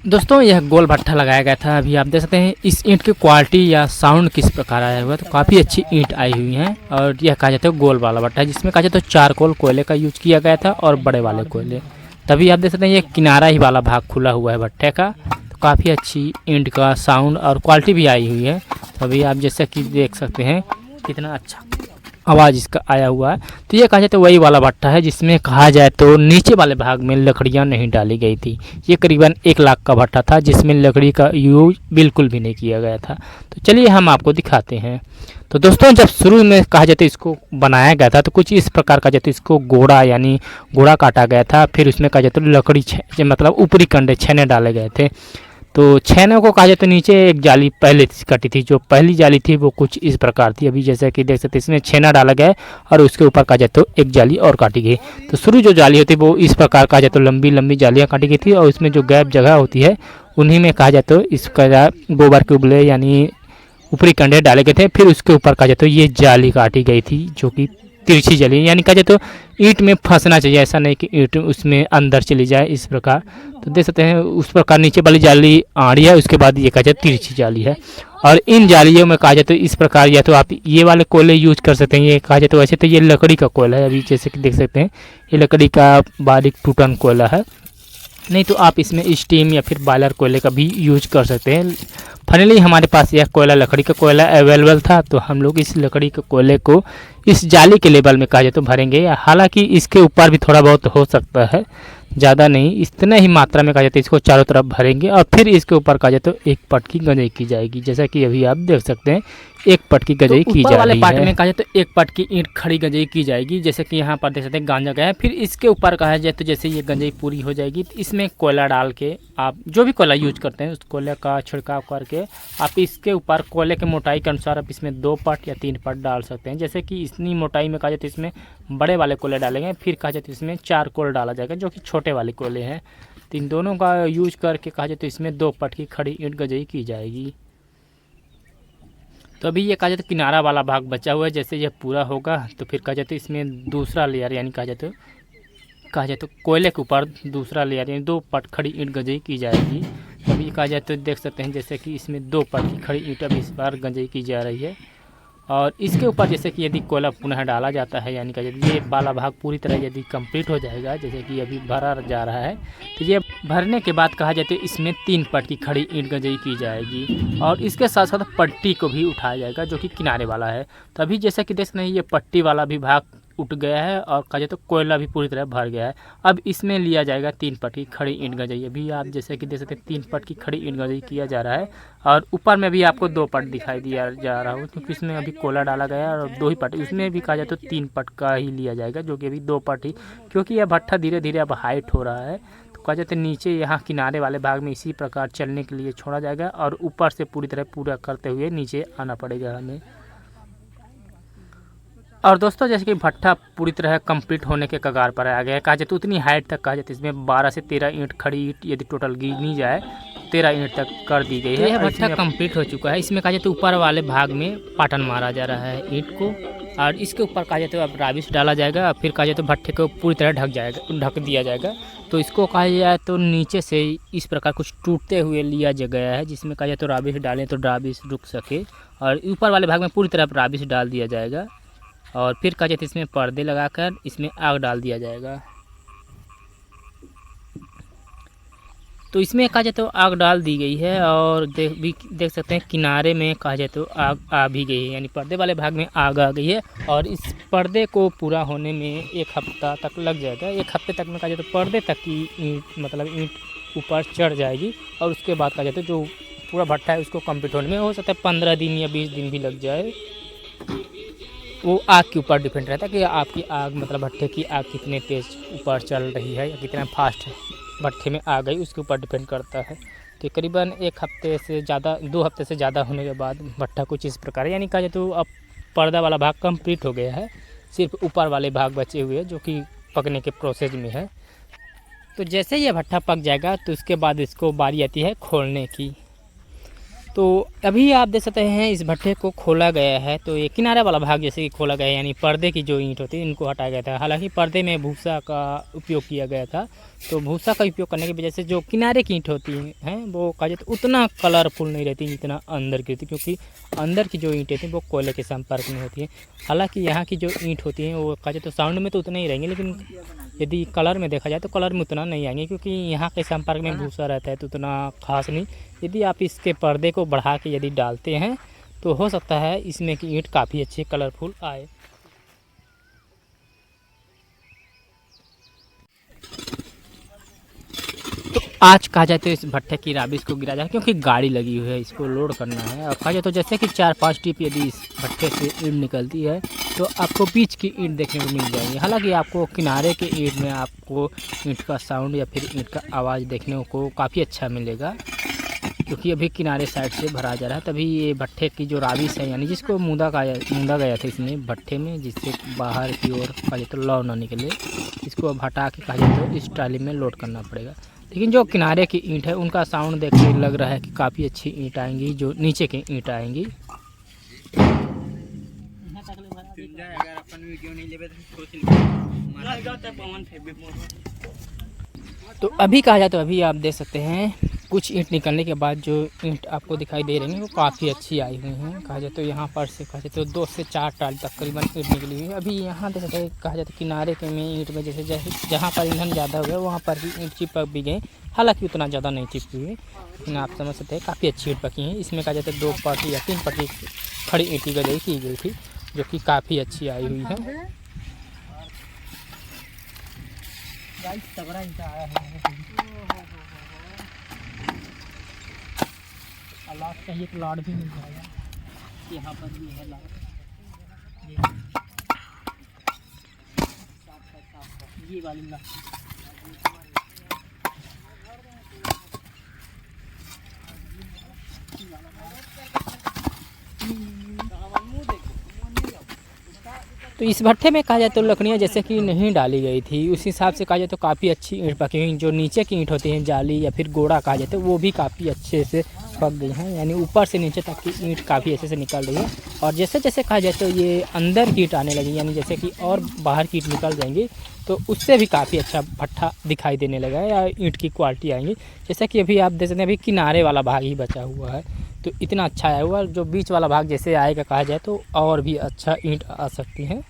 दोस्तों यह गोल भट्ठा लगाया गया था। अभी आप देख सकते हैं इस ईंट की क्वालिटी या साउंड किस प्रकार आया हुआ है। तो काफ़ी अच्छी ईंट आई हुई है और यह कहा जाता है गोल वाला भट्ठा है, जिसमें कहा जाता है चारकोल कोयले का यूज किया गया था और बड़े वाले कोयले। तभी आप देख सकते हैं ये किनारा ही वाला भाग खुला हुआ है भट्ठे का। तो काफ़ी अच्छी ईंट का साउंड और क्वालिटी भी आई हुई है। तभी आप जैसा कि देख सकते हैं कितना अच्छा आवाज़ इसका आया हुआ है। तो ये कहा जाए तो वही वाला भट्ठा है जिसमें कहा जाए तो नीचे वाले भाग में लकड़ियां नहीं डाली गई थी। ये करीबन 1 लाख का भट्ठा था जिसमें लकड़ी का यूज बिल्कुल भी नहीं किया गया था। तो चलिए हम आपको दिखाते हैं। तो दोस्तों जब शुरू में कहा जाए तो इसको बनाया गया था तो कुछ इस प्रकार का जाए तो इसको घोड़ा यानी घोड़ा काटा गया था। फिर उसमें कहा जाए तो लकड़ी मतलब ऊपरी कंडे छेने डाले गए थे। तो छेने को कहा जाए तो नीचे एक जाली पहले कटी थी। जो पहली जाली थी वो कुछ इस प्रकार थी। अभी जैसे कि देख सकते हैं इसमें छेना डाला गया है और उसके ऊपर कहा जाए तो एक जाली और काटी गई। तो शुरू जो जाली होती है वो इस प्रकार कहा जाए तो लंबी लंबी जालियाँ काटी गई थी और उसमें जो गैप जगह होती है उन्हीं में कहा जाए तो इसका गोबर के उबले यानी ऊपरी कंडे डाले गए थे। फिर उसके ऊपर कहा जाए तो ये जाली काटी गई थी जो कि तिरछी जाली यानी कहा जाए तो ईंट में फंसना चाहिए, ऐसा नहीं कि ईंट उसमें अंदर चली जाए इस प्रकार। तो देख सकते हैं उस प्रकार नीचे वाली जाली आड़ी है, उसके बाद ये कहा जाए तिरछी जाली है। और इन जालियों में कहा जाए तो इस प्रकार या तो आप ये वाले कोयले यूज कर सकते हैं। ये कहा जाए तो वैसे तो ये लकड़ी का कोयला है। अभी जैसे कि देख सकते हैं ये लकड़ी का बारीक टूटन कोयला है, नहीं तो आप इसमें स्टीम या फिर बॉयलर कोयले का भी यूज कर सकते हैं। फाइनली हमारे पास यह कोयला लकड़ी का कोयला अवेलेबल था तो हम लोग इस लकड़ी के कोयले को इस जाली के लेवल में कहा जाए तो भरेंगे। हालांकि इसके ऊपर भी थोड़ा बहुत हो सकता है, ज़्यादा नहीं, इतना ही मात्रा में कहा जाता है। इसको चारों तरफ भरेंगे और फिर इसके ऊपर कहा जाए तो एक पट की गंजई की जाएगी। जैसा कि अभी आप देख सकते हैं एक पट की गंजई की जा रही है। वाले पार्ट में कहा जाए तो एक पट की ईंट खड़ी गंजई की जाएगी, जैसे कि यहाँ पर देख सकते हैं गांजा गया है। फिर इसके ऊपर कहा जाए तो जैसे ये गंजई पूरी हो जाएगी तो इसमें कोयला डाल के आप जो भी कोयला यूज करते हैं उस कोयले का छिड़काव करके आप इसके ऊपर कोयले के मोटाई के अनुसार आप इसमें 2 पट या 3 पट डाल सकते हैं। जैसे कि इतनी मोटाई में कहा जाए तो इसमें बड़े वाले कोयले डालेंगे, फिर कहा जाए तो इसमें चारकोल डाला जाएगा जो कि छोटे वाले कोयले हैं। तो इन दोनों का यूज करके कहा जाए तो इसमें 2 पट की खड़ी ईंट गंजई की जाएगी। तो अभी ये कहा जाए तो किनारा वाला भाग बचा हुआ है। जैसे यह पूरा होगा तो फिर कहा जाए तो इसमें दूसरा लेयर यानी कहा जाए तो कोयले के ऊपर दूसरा लेयर यानी 2 पट खड़ी ईंट गंजई की जाएगी। अभी कहा जाए तो देख सकते हैं जैसे कि इसमें 2 पट की खड़ी ईंट अभी इस बार गंजई की जा रही है। और इसके ऊपर जैसे कि यदि कोयला पुनः डाला जाता है यानी कि ये वाला भाग पूरी तरह यदि कंप्लीट हो जाएगा, जैसे कि अभी भरा जा रहा है, तो ये भरने के बाद कहा जाए तो इसमें 3 पट की खड़ी ईंट गंजई की जाएगी और इसके साथ साथ पट्टी को भी उठाया जाएगा जो कि किनारे वाला है। तो अभी जैसे कि देख सकते हैं ये पट्टी वाला भी भाग उठ गया है और कहा जाए तो कोयला भी पूरी तरह भर गया है। अब इसमें लिया जाएगा 3 पट की खड़ी ईंट गंजई। अभी आप जैसे कि देख सकते हैं 3 पट की खड़ी ईंट गंजई किया जा रहा है और ऊपर में भी आपको 2 पट दिखाई दिया जा रहा हो क्योंकि इसमें अभी कोयला डाला गया है और 2 ही पट, उसमें भी कहा जाए तो 3 पट का ही लिया जाएगा जो कि अभी 2 पट ही, क्योंकि यह भट्ठा धीरे धीरे अब हाइट हो रहा है। तो कहा जाए तो नीचे यहाँ किनारे वाले भाग में इसी प्रकार चलने के लिए छोड़ा जाएगा और ऊपर से पूरी तरह पूरा करते हुए नीचे आना पड़ेगा हमें। और दोस्तों जैसे कि भट्ठा पूरी तरह कंप्लीट होने के कगार पर आ गया है। कहा जाए तो उतनी हाइट तक कहा जाए तो इसमें 12 से 13 ईंट खड़ी ईंट यदि टोटल गिनी जाए 13 ईंट तक कर दी गई है। यह भट्ठा कंप्लीट हो चुका है। इसमें कहा जाए तो ऊपर वाले भाग में पाटन मारा जा रहा है ईंट को और इसके ऊपर कहा जाए तो अब राबिश डाला जाएगा। फिर कहा जाए तो भट्ठे को पूरी तरह ढक दिया जाएगा। तो इसको कहा जाए तो नीचे से इस प्रकार कुछ टूटते हुए लिया गया है जिसमें कहा जाए तो राबिश डालें तो राबिश रुक सके और ऊपर वाले भाग में पूरी तरह राबिश डाल दिया जाएगा और फिर कहा जाए तो इसमें पर्दे लगाकर इसमें आग डाल दिया जाएगा। तो इसमें कहा जाए तो आग डाल दी गई है और देख सकते हैं किनारे में कहा जाए तो आग आ भी गई है यानी पर्दे वाले भाग में आग आ गई है और इस पर्दे को पूरा होने में 1 हफ्ता तक लग जाएगा। 1 हफ्ते तक में कहा जाए तो पर्दे तक की ईंट ऊपर चढ़ जाएगी और उसके बाद कहा जाए तो जो पूरा भट्ठा है उसको कंप्लीट होने में हो सकता है 15 दिन या 20 दिन भी लग जाए। वो आग के ऊपर डिपेंड रहता है कि आपकी आग मतलब भट्ठे की आग कितने तेज़ ऊपर चल रही है या कितना फास्ट भट्ठे में आ गई उसके ऊपर डिपेंड करता है। तो करीबन 1 हफ्ते से ज़्यादा 2 हफ्ते से ज़्यादा होने के बाद भट्ठा कुछ इस प्रकार है यानी कहा जाए तो अब पर्दा वाला भाग कंप्लीट हो गया है, सिर्फ ऊपर वाले भाग बचे हुए जो कि पकने के प्रोसेस में है। तो जैसे ये भट्ठा पक जाएगा तो उसके बाद इसको बारी आती है खोलने की। तो अभी आप देख सकते हैं इस भट्ठे को खोला गया है। तो ये किनारे वाला भाग जैसे कि खोला गया है, यानी पर्दे की जो ईंट होती है इनको हटाया गया था। हालांकि पर्दे में भूसा का उपयोग किया गया था, तो भूसा का उपयोग करने की वजह से जो किनारे की ईंट होती हैं वो कहा जाए तो उतना कलरफुल नहीं रहती जितना अंदर की होती, क्योंकि अंदर की जो ईंटें थी वो कोयले के संपर्क में होती हैं। हालांकि यहाँ की जो ईंट होती हैं वो कहा जाए तो साउंड में तो उतने ही रहेंगे, लेकिन यदि कलर में देखा जाए तो कलर में उतना नहीं आएंगे, क्योंकि यहाँ के संपर्क में भूसा रहता है तो उतना खास नहीं। यदि आप इसके पर्दे को बढ़ा के यदि डालते हैं तो हो सकता है इसमें की ईंट काफ़ी अच्छी कलरफुल आए। तो आज कहा जाए तो इस भट्ठे की राबिश को गिरा जाए, क्योंकि गाड़ी लगी हुई है, इसको लोड करना है। और कहा जाए तो जैसे कि 4-5 टिप यदि इस भट्ठे से ईंट निकलती है तो आपको बीच की ईंट देखने को मिल जाएगी। हालांकि आपको किनारे के ईंट में आपको ईंट का साउंड या फिर ईंट का आवाज़ देखने को काफ़ी अच्छा मिलेगा, क्योंकि अभी किनारे साइड से भरा जा रहा है। तभी ये भट्ठे की जो राबिश है, यानी जिसको मूंदा गया था इसमें भट्ठे में, जिससे बाहर की ओर कहा जाए तो लौ ना निकले, इसको अब हटा के कहा जाए तो इस ट्राली में लोड करना पड़ेगा। लेकिन जो किनारे की ईंट है उनका साउंड देख के लग रहा है कि काफ़ी अच्छी ईंट आएंगी, जो नीचे की ईंट आएंगी। तो अभी कहा जाए तो अभी आप देख सकते हैं कुछ ईंट निकलने के बाद जो ईंट आपको दिखाई दे रही हैं वो काफ़ी अच्छी आई हुई हैं। कहा जाए तो यहाँ पर से कहा जाए तो 2 से 4 ट्राली तकरीबन ईंट निकली हुई है। अभी यहाँ देख सकते हैं कहा जाए तो किनारे के में ईंट में जैसे जहाँ पर ईंधन ज़्यादा हो गया वहाँ पर भी ईंट चिपक भी गए। हालांकि उतना ज़्यादा नहीं चिपकी हुई, लेकिन आप समझ सकते हैं काफ़ी अच्छी ईंट पकी हैं। इसमें कहा जाए तो 2 पट्टी या 3 पट्टी खड़ी ईंट की गई की गई थी, जो कि काफ़ी अच्छी आई हुई है। लाट चाहिए तो लाट भी मिल जाएगा, यहाँ पर भी है लाट। ये वाली लाट तो इस भट्ठे में कहा जाए तो लकड़ियाँ जैसे कि नहीं डाली गई थी, उस हिसाब से कहा जाए तो काफ़ी अच्छी ईंट पकी हुई। जो नीचे की ईंट होती हैं जाली या फिर गोड़ा कहा जाए तो वो भी काफ़ी अच्छे से पक गई हैं, यानी ऊपर से नीचे तक की ईंट काफ़ी अच्छे से निकल रही है। और जैसे जैसे कहा जाए तो ये अंदर की ईंट आने लगी, यानी जैसे कि और बाहर की ईंट निकल जाएंगी तो उससे भी काफ़ी अच्छा भट्ठा दिखाई देने लगा है, या ईंट की क्वालिटी आएंगी। जैसे कि अभी आप देख सकते हैं अभी किनारे वाला भाग ही बचा हुआ है, तो इतना अच्छा आया हुआ। जो बीच वाला भाग जैसे आएगा कहा जाए तो और भी अच्छा ईंट आ सकती हैं।